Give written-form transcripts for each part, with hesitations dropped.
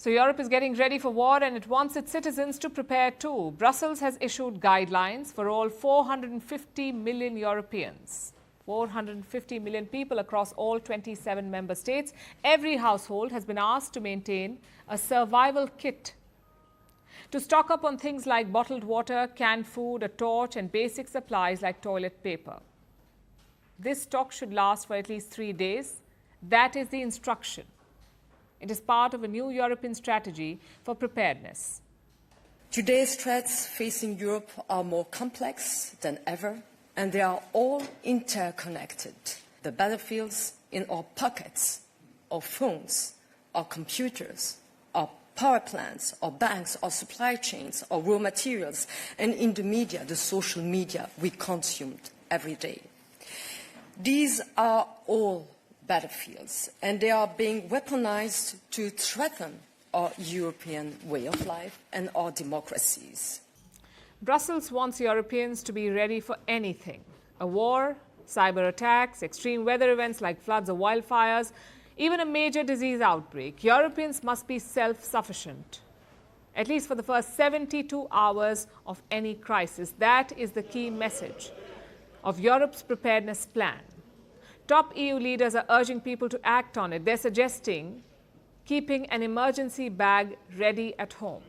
So Europe is getting ready for war and it wants its citizens to prepare too. Brussels has issued guidelines for all 450 million Europeans. 450 million people across all 27 member states. Every household has been asked to maintain a survival kit to stock up on things like bottled water, canned food, a torch and basic supplies like toilet paper. This stock should last for at least 3 days. That is the instruction. It is part of a new European strategy for preparedness. Today's threats facing Europe are more complex than ever, and they are all interconnected. The battlefields in our pockets, our phones, our computers, our power plants, our banks, our supply chains, our raw materials, and in the media, the social media we consumed every day. These are all battlefields, and they are being weaponized to threaten our European way of life and our democracies. Brussels wants Europeans to be ready for anything. A war, cyber attacks, extreme weather events like floods or wildfires, even a major disease outbreak. Europeans must be self-sufficient, at least for the first 72 hours of any crisis. That is the key message of Europe's preparedness plan. Top EU leaders are urging people to act on it. They're suggesting keeping an emergency bag ready at home.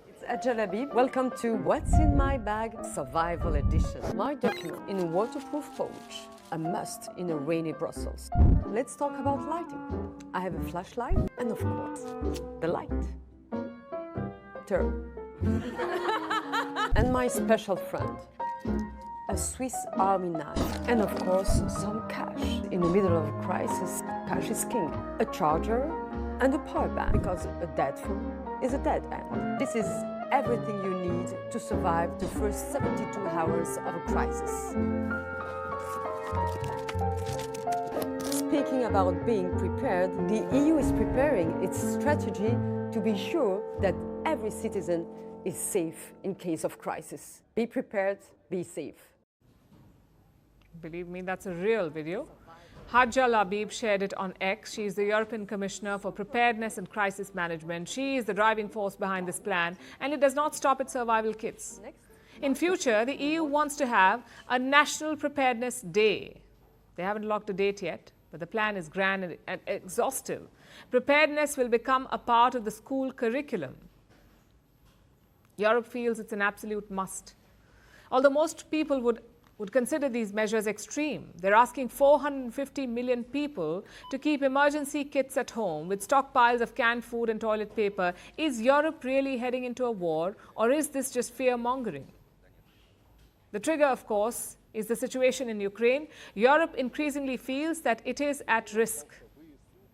It's Hadja Labib. Welcome to What's in My Bag Survival Edition. My document in a waterproof pouch, a must in a rainy Brussels. Let's talk about lighting. I have a flashlight and, of course, the light. Turn. And my special friend, a Swiss Army knife, and of course some cash. In the middle of a crisis, cash is king. A charger and a power bank, because a dead phone is a dead end. This is everything you need to survive the first 72 hours of a crisis. Speaking about being prepared, the EU is preparing its strategy to be sure that every citizen is safe in case of crisis. Be prepared, be safe. Believe me, that's a real video. Hadja Labib shared it on X. She is the European Commissioner for Preparedness and Crisis Management. She is the driving force behind this plan, and it does not stop at survival kits. In future, the EU wants to have a National Preparedness Day. They haven't locked a date yet, but the plan is grand and exhaustive. Preparedness will become a part of the school curriculum. Europe feels it's an absolute must. Although most people would consider these measures extreme. They're asking 450 million people to keep emergency kits at home with stockpiles of canned food and toilet paper. Is Europe really heading into a war, or is this just fear-mongering? The trigger, of course, is the situation in Ukraine. Europe increasingly feels that it is at risk,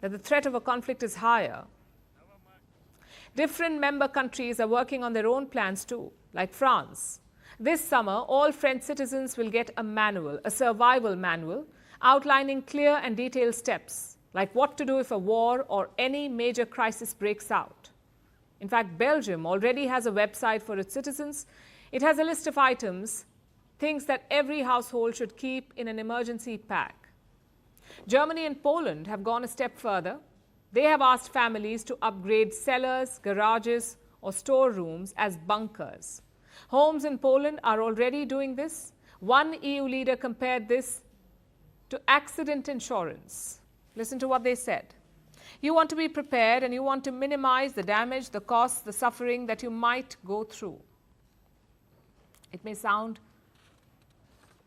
that the threat of a conflict is higher. Different member countries are working on their own plans too, like France. This summer, all French citizens will get a manual, a survival manual, outlining clear and detailed steps, like what to do if a war or any major crisis breaks out. In fact, Belgium already has a website for its citizens. It has a list of items, things that every household should keep in an emergency pack. Germany and Poland have gone a step further. They have asked families to upgrade cellars, garages, or storerooms as bunkers. Homes in Poland are already doing this. One EU leader compared this to accident insurance. Listen to what they said. You want to be prepared and you want to minimize the damage, the costs, the suffering that you might go through.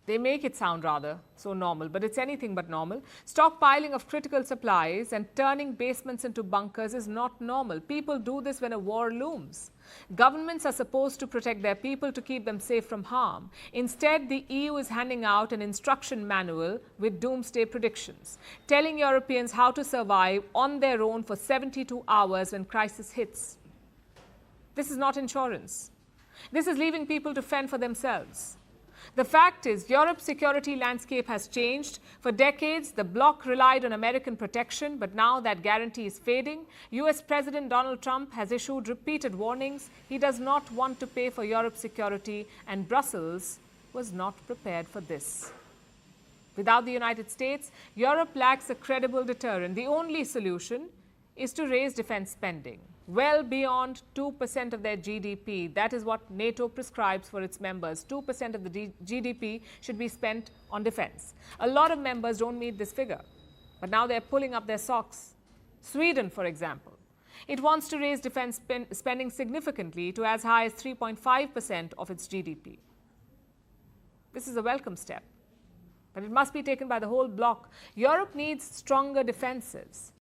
They make it sound rather so normal, but it's anything but normal. Stockpiling of critical supplies and turning basements into bunkers is not normal. People do this when a war looms. Governments are supposed to protect their people to keep them safe from harm. Instead, the EU is handing out an instruction manual with doomsday predictions, telling Europeans how to survive on their own for 72 hours when crisis hits. This is not insurance. This is leaving people to fend for themselves. The fact is, Europe's security landscape has changed. For decades, the bloc relied on American protection, but now that guarantee is fading. US President Donald Trump has issued repeated warnings. He does not want to pay for Europe's security, and Brussels was not prepared for this. Without the United States, Europe lacks a credible deterrent. The only solution is to raise defense spending. well beyond 2% of their GDP. That is what NATO prescribes for its members. 2% of the GDP should be spent on defense. A lot of members don't meet this figure, but now they're pulling up their socks. Sweden, for example, it wants to raise defense spending significantly to as high as 3.5% of its GDP. This is a welcome step, but it must be taken by the whole bloc. Europe needs stronger defenses.